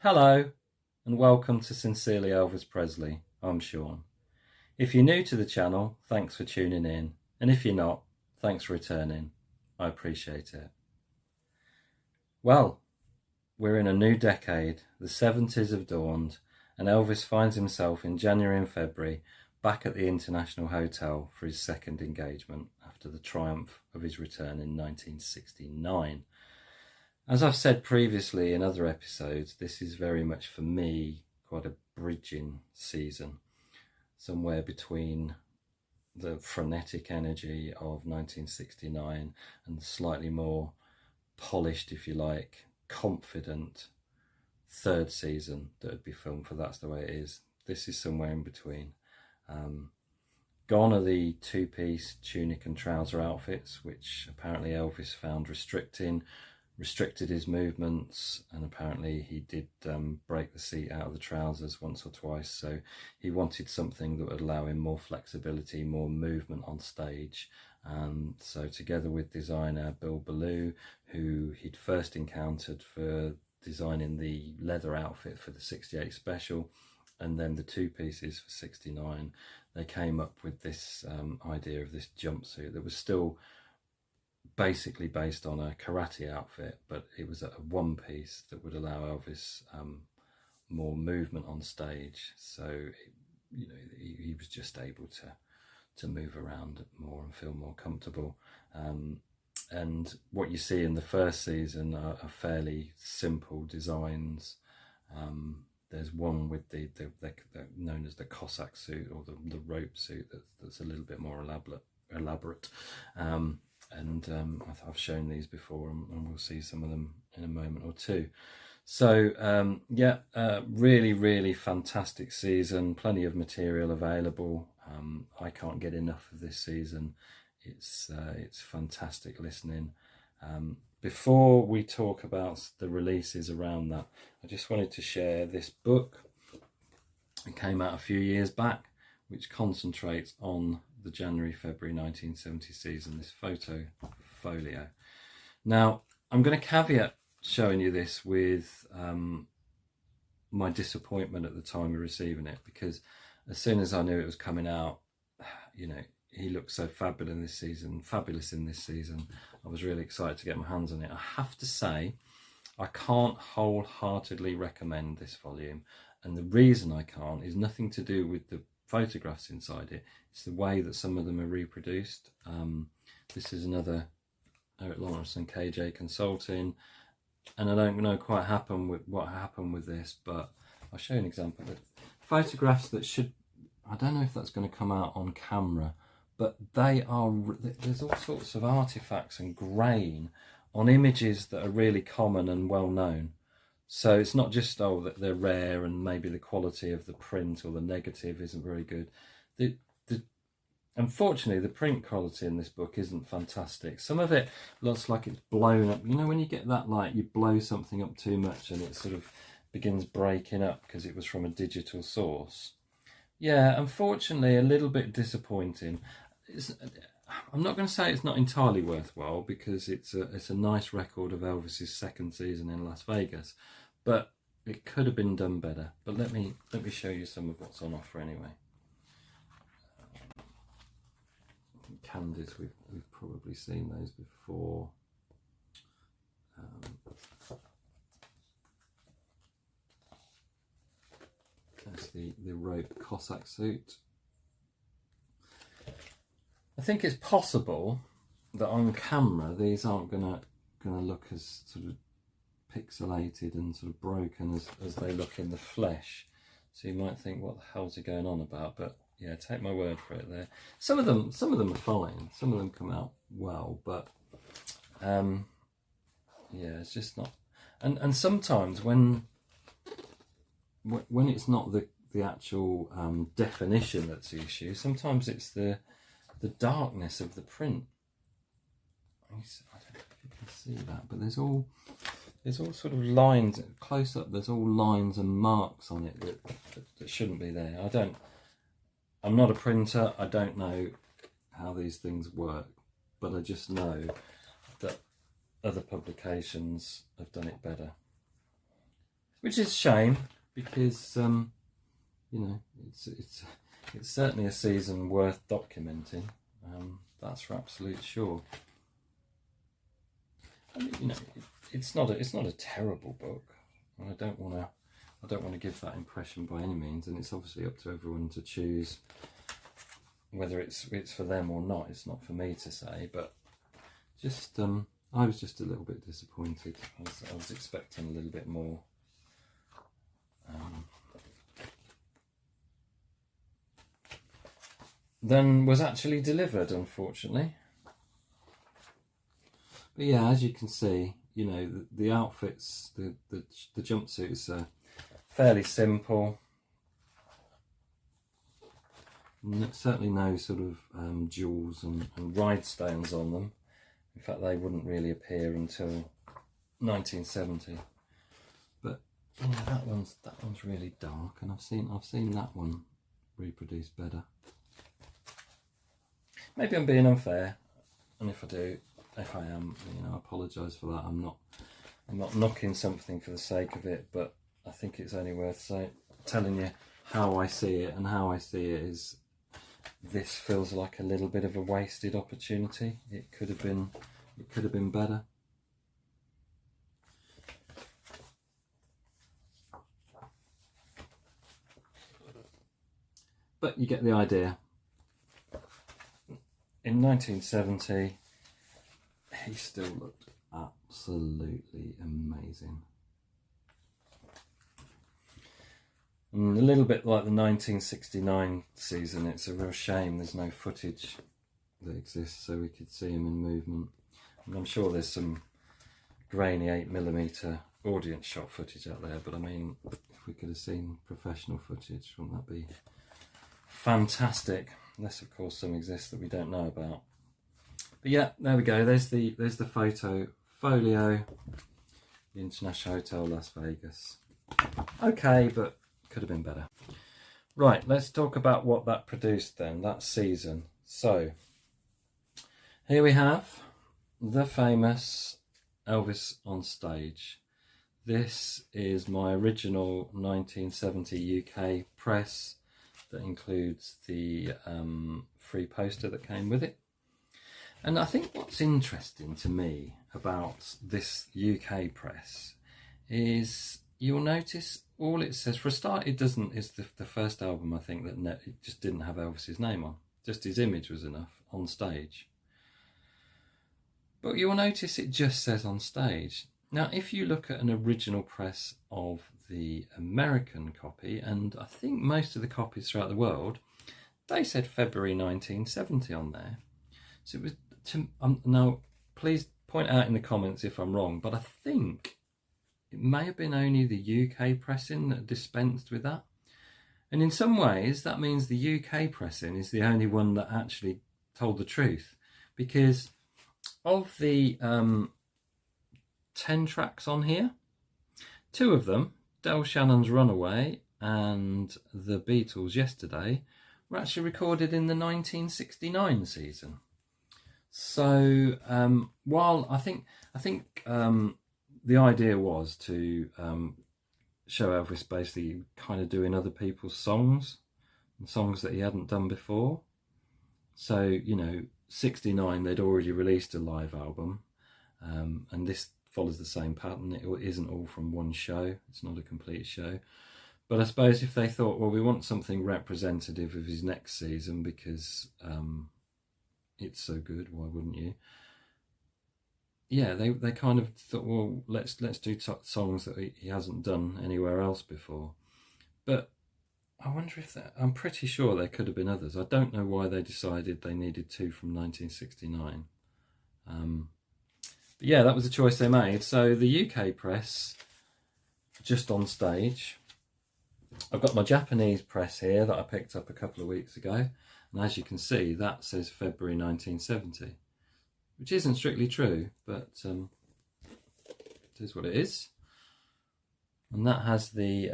Hello and welcome to Sincerely Elvis Presley. I'm Sean. If you're new to the channel, thanks for tuning in, and if you're not, thanks for returning. I appreciate it. Well, we're in a new decade. The 70s have dawned, and Elvis finds himself in January and February back at the International Hotel for his second engagement after the triumph of his return in 1969. As I've said previously in other episodes, this is very much for me quite a bridging season, somewhere between the frenetic energy of 1969 and the slightly more polished, if you like, confident third season that would be filmed for That's the Way It Is. This is somewhere in between. Gone are the two-piece tunic and trouser outfits, which apparently Elvis found restricted his movements, and apparently he did break the seat out of the trousers once or twice, so he wanted something that would allow him more flexibility, more movement on stage. And so together with designer Bill Ballou, who he'd first encountered for designing the leather outfit for the 68 special and then the two pieces for 69, they came up with this idea of this jumpsuit that was still basically based on a karate outfit, but it was a one piece that would allow Elvis more movement on stage. So he was just able to move around more and feel more comfortable. And what you see in the first season are fairly simple designs. There's one with the known as the Cossack suit, or the rope suit, that's a little bit more elaborate. And I've shown these before, and we'll see some of them in a moment or two. So really, really fantastic season. Plenty of material available. I can't get enough of this season. It's fantastic listening. Before we talk about the releases around that, I just wanted to share this book. It came out a few years back, which concentrates on the January-February 1970 season, this photo folio. Now, I'm going to caveat showing you this with my disappointment at the time of receiving it, because as soon as I knew it was coming out, he looked so fabulous in this season. I was really excited to get my hands on it. I have to say, I can't wholeheartedly recommend this volume, and the reason I can't is nothing to do with the photographs inside it. It's the way that some of them are reproduced. This is another Eric Lawrence and KJ Consulting, and I don't know quite what happened with this, but I'll show you an example. The photographs that I don't know if that's going to come out on camera, but there's all sorts of artifacts and grain on images that are really common and well known. So it's not just that they're rare and maybe the quality of the print or the negative isn't very good. Unfortunately, the print quality in this book isn't fantastic. Some of it looks like it's blown up. When you get that, like you blow something up too much and it sort of begins breaking up because it was from a digital source. Yeah, unfortunately, a little bit disappointing. I'm not going to say it's not entirely worthwhile, because it's a nice record of Elvis's second season in Las Vegas, but it could have been done better. But let me show you some of what's on offer anyway. Candies, we've probably seen those before. That's the rope Cossack suit. I think it's possible that on camera these aren't gonna look as sort of pixelated and sort of broken as they look in the flesh. So you might think, what the hell's he going on about? But yeah, take my word for it there. Some of them are fine. Some of them come out well, but yeah, it's just not. And sometimes when it's not the actual definition that's the issue, sometimes it's the darkness of the print. I don't know if you can see that, but there's all sort of lines close up. There's all lines and marks on it that shouldn't be there. I'm not a printer. I don't know how these things work, but I just know that other publications have done it better. which is a shame because you know, it's certainly a season worth documenting. That's for absolute sure. I mean, you know, it's not a terrible book. I don't want to give that impression by any means, and it's obviously up to everyone to choose whether it's for them or not. It's not for me to say, but just I was just a little bit disappointed. I was expecting a little bit more. Than was actually delivered, unfortunately. But yeah, as you can see, you know, the outfits, the jumpsuits are fairly simple. Certainly no sort of jewels and rhinestones on them. In fact, they wouldn't really appear until 1970. But yeah, that one's really dark, and I've seen that one reproduced better. Maybe I'm being unfair, and if I am, you know, I apologise for that. I'm not knocking something for the sake of it, but I think it's only worth telling you how I see it, and how I see it is this feels like a little bit of a wasted opportunity. It could have been better. But you get the idea. In 1970, he still looked absolutely amazing. And a little bit like the 1969 season, it's a real shame there's no footage that exists so we could see him in movement. And I'm sure there's some grainy 8mm audience shot footage out there, but I mean, if we could have seen professional footage, wouldn't that be fantastic? Unless of course some exist that we don't know about. But yeah, there we go. There's the photo folio, the International Hotel, Las Vegas. Okay, but could have been better. Right, let's talk about what that produced then, that season. So here we have the famous Elvis on stage. This is my original 1970 UK press that includes the free poster that came with it. And I think what's interesting to me about this UK press is you'll notice all it says, for a start, it doesn't, it's the first album I think that it just didn't have Elvis's name on, just his image was enough on stage. But you'll notice it just says on stage. Now, if you look at an original press of the American copy, and I think most of the copies throughout the world, they said February 1970 on there. So it was, now please point out in the comments if I'm wrong, but I think it may have been only the UK pressing that dispensed with that. And in some ways, that means the UK pressing is the only one that actually told the truth, because of the 10 tracks on here, 2 of them, Del Shannon's Runaway and the Beatles' Yesterday, were actually recorded in the 1969 season. So while I think the idea was to show Elvis basically kind of doing other people's songs and songs that he hadn't done before. So, you know, 69 they'd already released a live album, and this follows the same pattern. It isn't all from one show, it's not a complete show. But I suppose if they thought, well, we want something representative of his next season because it's so good, why wouldn't you? Yeah, they kind of thought, well, let's do songs that he hasn't done anywhere else before. But I wonder if I'm pretty sure there could have been others. I don't know why they decided they needed 2 from 1969. But yeah, that was a choice they made. So the UK press, just on stage. I've got my Japanese press here that I picked up a couple of weeks ago. And as you can see, that says February 1970. Which isn't strictly true, but it is what it is. And that has the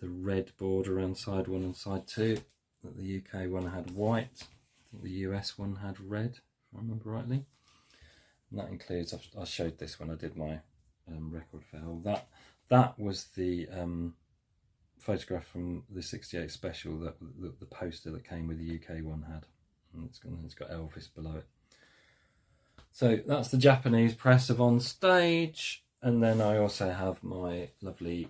red border around side 1 and side 2. That the UK one had white. I think the US one had red, if I remember rightly. And that includes, I showed this when I did my record fail. that was the photograph from the '68 special that the poster that came with the UK one had, and it's got Elvis below it. So that's the Japanese press of On Stage, and then I also have my lovely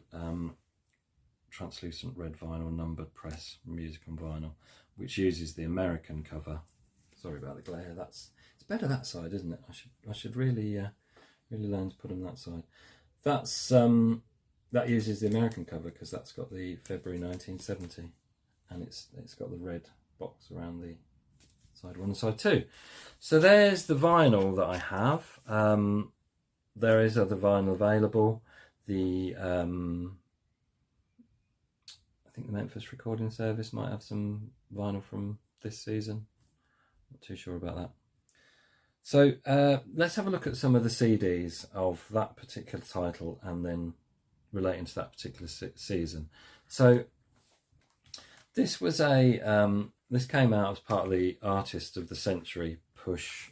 translucent red vinyl numbered press, music on vinyl, which uses the American cover. Sorry about the glare. It's better that side, isn't it? I should really learn to put them that side. That's that uses the American cover because that's got the February 1970, and it's got the red box around the side one and side two. So there's the vinyl that I have. There is other vinyl available. The I think the Memphis Recording Service might have some vinyl from this season. Not too sure about that. So let's have a look at some of the CDs of that particular title and then relating to that particular season. So this was this came out as part of the Artist of the Century push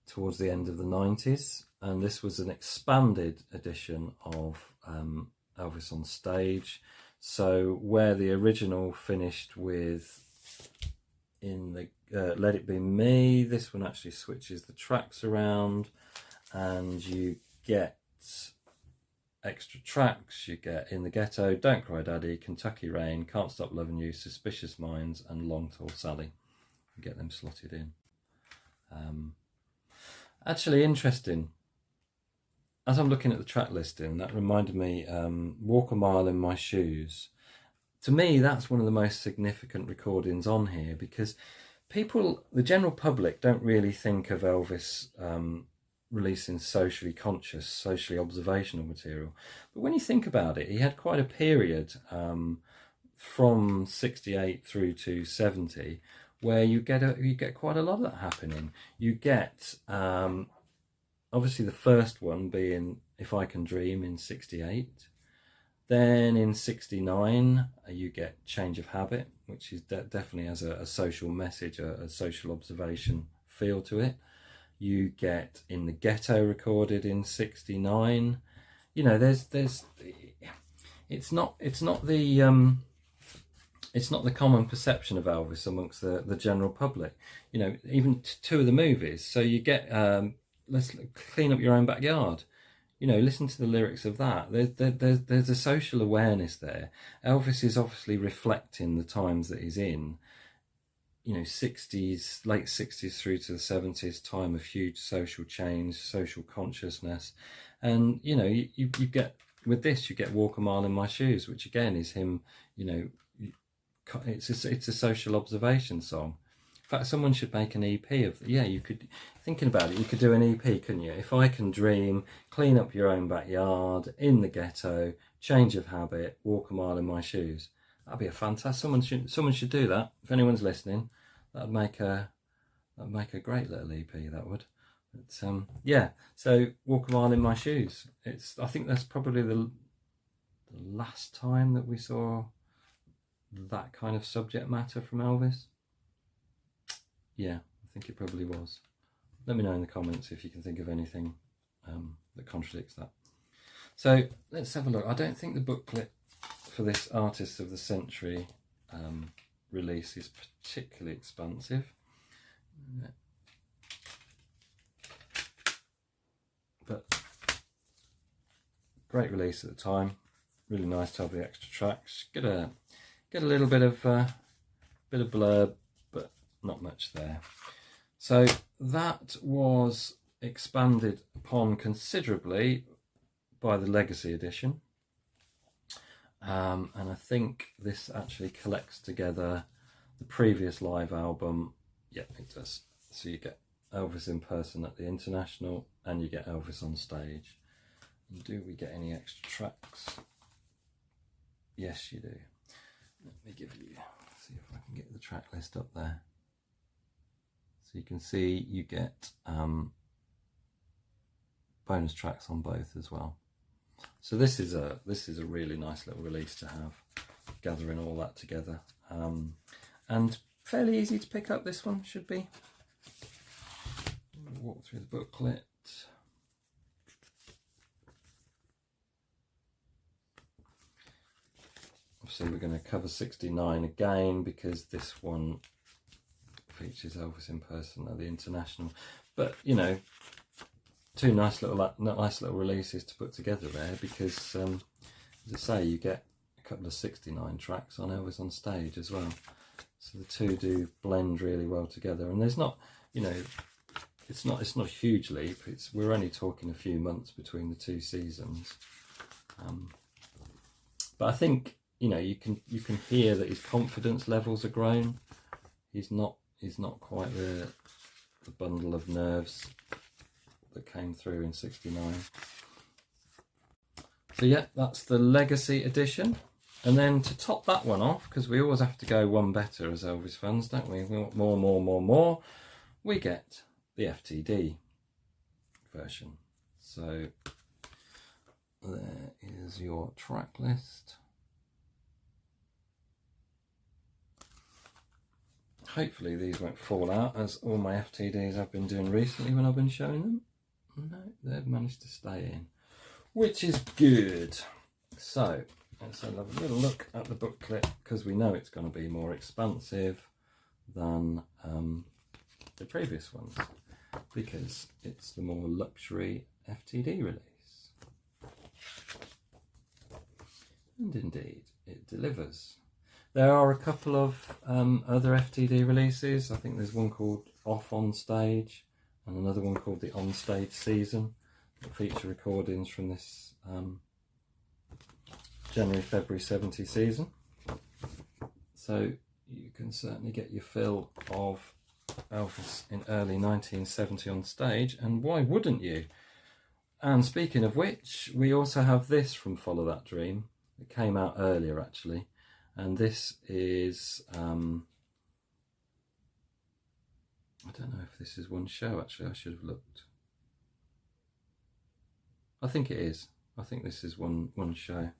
towards the end of the 90s, and this was an expanded edition of Elvis on Stage. So where the original finished with in the Let It Be Me, this one actually switches the tracks around, and you get extra tracks. You get In the Ghetto, Don't Cry Daddy, Kentucky Rain, Can't Stop Loving You, Suspicious Minds, and Long Tall Sally. You get them slotted in. Actually interesting, as I'm looking at the track listing, that reminded me, Walk a Mile in My Shoes. To me, that's one of the most significant recordings on here, because people, the general public, don't really think of Elvis releasing socially conscious, socially observational material. But when you think about it, he had quite a period from 68 through to 70 where you get quite a lot of that happening. You get obviously the first one being If I Can Dream in 68. Then in 69 you get Change of Habit, which is definitely has a social message, a social observation feel to it. You get In the Ghetto recorded in 69. You know, there's it's not the common perception of Elvis amongst the general public. You know, even two of the movies. So you get Let's Clean Up Your Own Backyard. You know, listen to the lyrics of that. There's a social awareness there. Elvis is obviously reflecting the times that he's in. You know, late 60s through to the 70s, time of huge social change, social consciousness. And, you know, you get, with this, you get Walk a Mile in My Shoes, which again is him, you know, it's a social observation song. In fact, someone should make an EP of, you could, thinking about it, you could do an EP, couldn't you? If I Can Dream, Clean Up Your Own Backyard, In the Ghetto, Change of Habit, Walk a Mile in My Shoes. That'd be a fantastic, someone should do that. If anyone's listening, that'd make a great little EP, that would. But, yeah, so Walk a Mile in My Shoes. I think that's probably the last time that we saw that kind of subject matter from Elvis. Yeah, I think it probably was. Let me know in the comments if you can think of anything that contradicts that. So let's have a look. I don't think the booklet for this Artist of the Century release is particularly expansive. But great release at the time. Really nice to have the extra tracks. Get a little bit of blurb, but not much there. So that was expanded upon considerably by the Legacy edition, and I think this actually collects together the previous live album. Yeah, it does. So you get Elvis in person at the International, and you get Elvis on Stage. And do we get any extra tracks? Yes, you do. Let me see if I can get the track list up there. So you can see you get bonus tracks on both as well. So this is a really nice little release to have, gathering all that together, and fairly easy to pick up. This one should be. Walk through the booklet. obviously we're going to cover 69 again because this one features Elvis in person at the International. But you know, two nice little releases to put together there, because as I say, you get a couple of 69 tracks on Elvis on Stage as well. So the two do blend really well together, and there's not, you know, it's not a huge leap. We're only talking a few months between the two seasons, but I think, you know, you can hear that his confidence levels are grown. He's not quite the bundle of nerves that came through in 69. So yeah, that's the Legacy edition. And then to top that one off, because we always have to go one better as Elvis fans, don't we? We want more. We get the FTD version. So there is your track list. Hopefully these won't fall out, as all my FTDs I've been doing recently when I've been showing them. No, they've managed to stay in, which is good. So let's have a little look at the booklet, because we know it's going to be more expansive than the previous ones, because it's the more luxury FTD release. And indeed, it delivers. There are a couple of other FTD releases. I think there's one called Off On Stage and another one called the On Stage Season, that feature recordings from this January-February 70 season. So you can certainly get your fill of Elvis in early 1970 on stage, and why wouldn't you? And speaking of which, we also have this from Follow That Dream. It came out earlier actually, and this is I don't know if this is one show actually. I should have looked. I think it is. I think this is one show.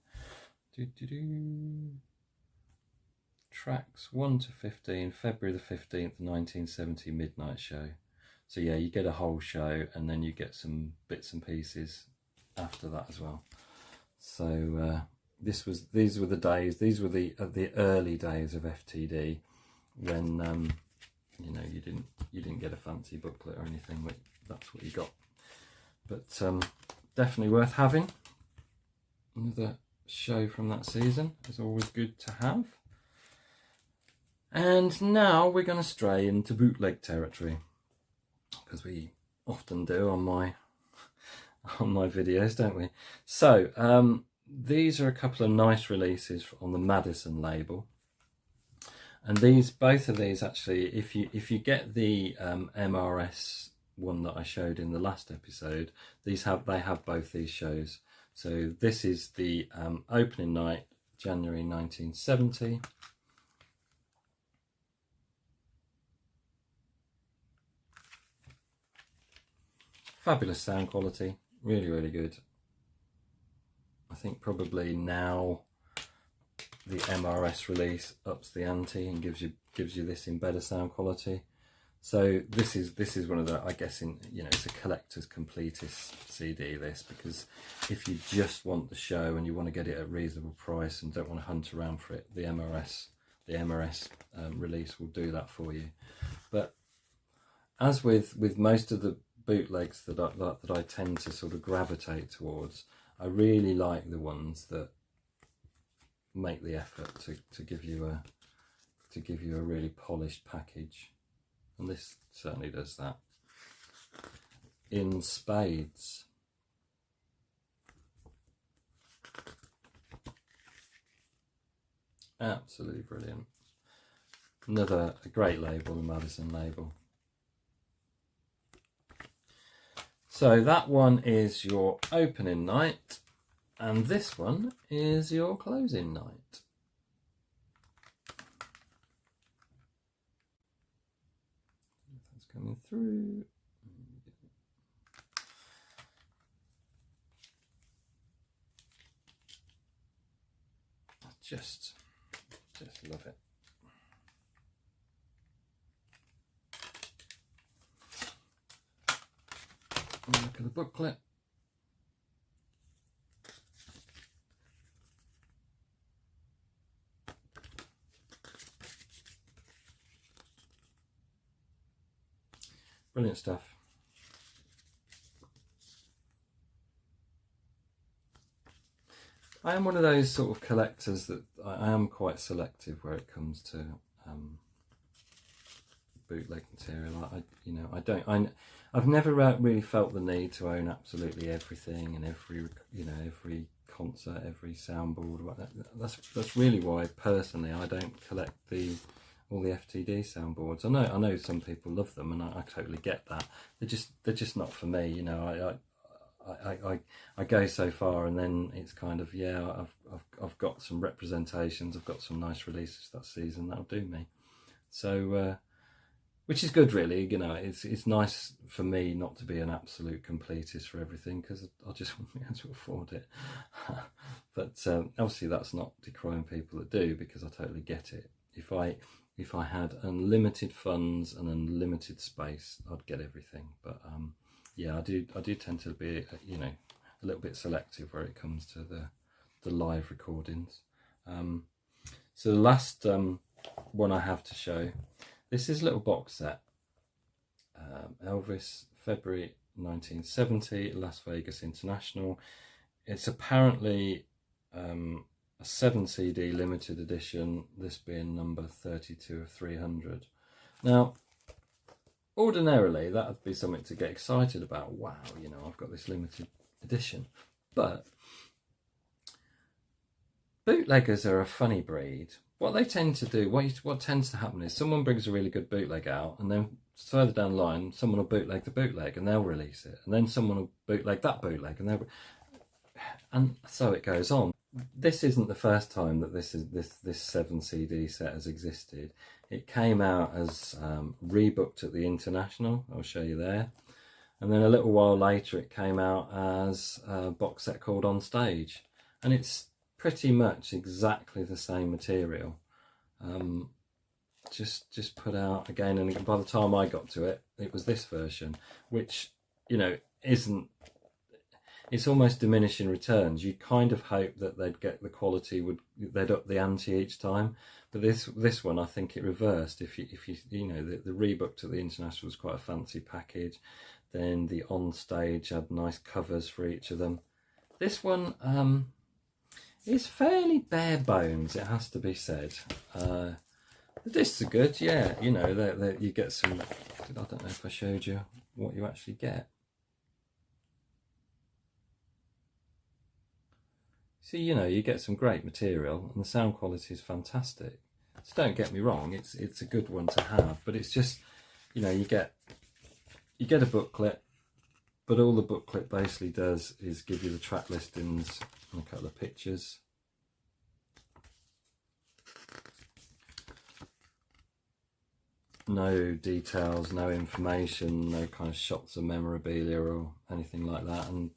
Tracks 1 to 15, February the 15th, 1970 midnight show. So yeah, you get a whole show, and then you get some bits and pieces after that as well. So these were the days. These were the early days of FTD, when you know, you didn't get a fancy booklet or anything, but that's what you got. But definitely worth having. Another show from that season is always good to have. And now we're going to stray into bootleg territory, because we often do on my videos, don't we? So these are a couple of nice releases on the Madison label, and both of these actually, if you get the MRS one that I showed in the last episode, they have both these shows. So this is the opening night, January 1970. Fabulous sound quality, really good. I think probably now the MRS release ups the ante and gives you this in better sound quality. So this is one of the, I guess, it's a collector's completist CD, this, because if you just want the show and you want to get it at a reasonable price and don't want to hunt around for it, the MRS release will do that for you. But as with most of the bootlegs that I tend to sort of gravitate towards, I really like the ones that make the effort to give you a really polished package, and this certainly does that in spades. Absolutely brilliant. Another great label, the Madison label. So that one is your opening night, and this one is your closing night. That's coming through. I just love it. Look at the booklet. Brilliant stuff. I am one of those sort of collectors that I am quite selective where it comes to bootleg material. I've never really felt the need to own absolutely everything and every concert, every soundboard. That's really why personally I don't collect all the FTD soundboards. I know some people love them, and I totally get that. They're just not for me. You know, I go so far, and then it's kind of, yeah, I've got some representations, I've got some nice releases that season, that'll do me. So which is good, really. You know, it's nice for me not to be an absolute completist for everything, because I just won't be able to afford it. But obviously that's not decrying people that do, because I totally get it. If I had unlimited funds and unlimited space, I'd get everything. But yeah, I do tend to be, you know, a little bit selective where it comes to the live recordings. So the last one I have to show, this is a little box set. Elvis, February 1970, Las Vegas International. It's apparently a 7 CD limited edition, this being number 32 of 300. Now, ordinarily that would be something to get excited about. Wow, you know, I've got this limited edition. But bootleggers are a funny breed. What they tend to do, what tends to happen is someone brings a really good bootleg out, and then further down the line someone will bootleg the bootleg and they'll release it, and then someone will bootleg that bootleg, and so it goes on. This isn't the first time that this 7 CD set has existed. It came out as rebooked at the International, I'll show you there, and then a little while later it came out as a box set called On Stage, and it's pretty much exactly the same material, just put out again and again. By the time I got to it, it was this version, which, you know, it's almost diminishing returns. You kind of hope that they'd get the quality, they'd up the ante each time, but this one, I think it reversed. If you know, the rebook to the International was quite a fancy package, then the On Stage had nice covers for each of them. This one is fairly bare bones, it has to be said. The discs are good, yeah. You know, you get some. I don't know if I showed you what you actually get. See, you know, you get some great material, and the sound quality is fantastic. So don't get me wrong, it's a good one to have, but it's just, you know, you get a booklet, but all the booklet basically does is give you the track listings and a couple of pictures. No details, no information, no kind of shots of memorabilia or anything like that. And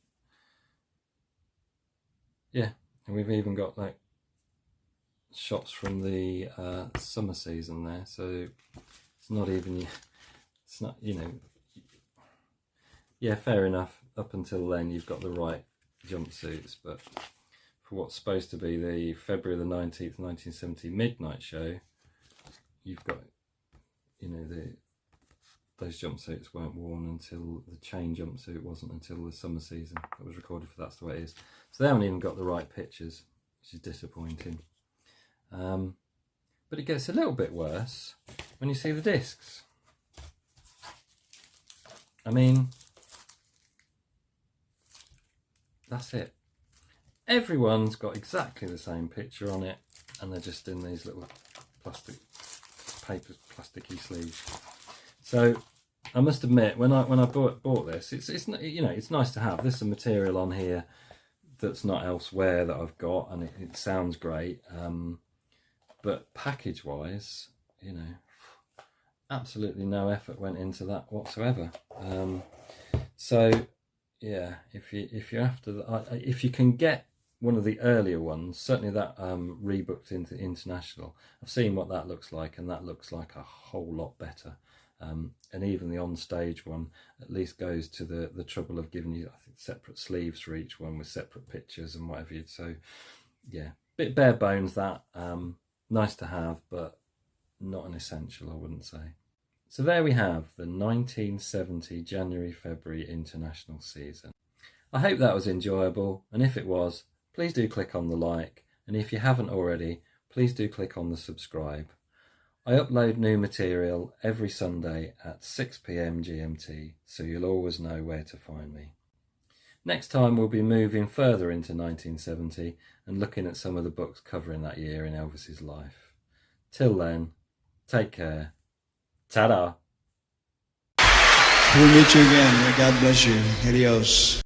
yeah, and we've even got like shots from the summer season there, so it's not even, it's not, you know, yeah, fair enough. Up until then, you've got the right jumpsuits, but for what's supposed to be the February the 19th, 1970 midnight show, you've got, you know, those jumpsuits weren't worn until the chain jumpsuit wasn't until the summer season that was recorded for. That's the way it is. So they haven't even got the right pictures, which is disappointing. But it gets a little bit worse when you see the discs. I mean, that's it. Everyone's got exactly the same picture on it, and they're just in these little plasticky sleeves. So I must admit, when I bought this, it's you know, it's nice to have. There's some material on here that's not elsewhere that I've got, and it sounds great. But package wise, you know, absolutely no effort went into that whatsoever. So yeah, if you're after if you can get one of the earlier ones, certainly that rebooked into International, I've seen what that looks like, and that looks like a whole lot better. And even the On Stage one at least goes to the trouble of giving you, I think, separate sleeves for each one with separate pictures and whatever. So yeah, bit bare bones that. Nice to have, but not an essential, I wouldn't say. So there we have the 1970 January-February international season. I hope that was enjoyable, and if it was, please do click on the like, and if you haven't already, please do click on the subscribe. I upload new material every Sunday at 6 p.m. GMT, so you'll always know where to find me. Next time we'll be moving further into 1970 and looking at some of the books covering that year in Elvis's life. Till then, take care. Ta-da! We'll meet you again. May God bless you. Adios.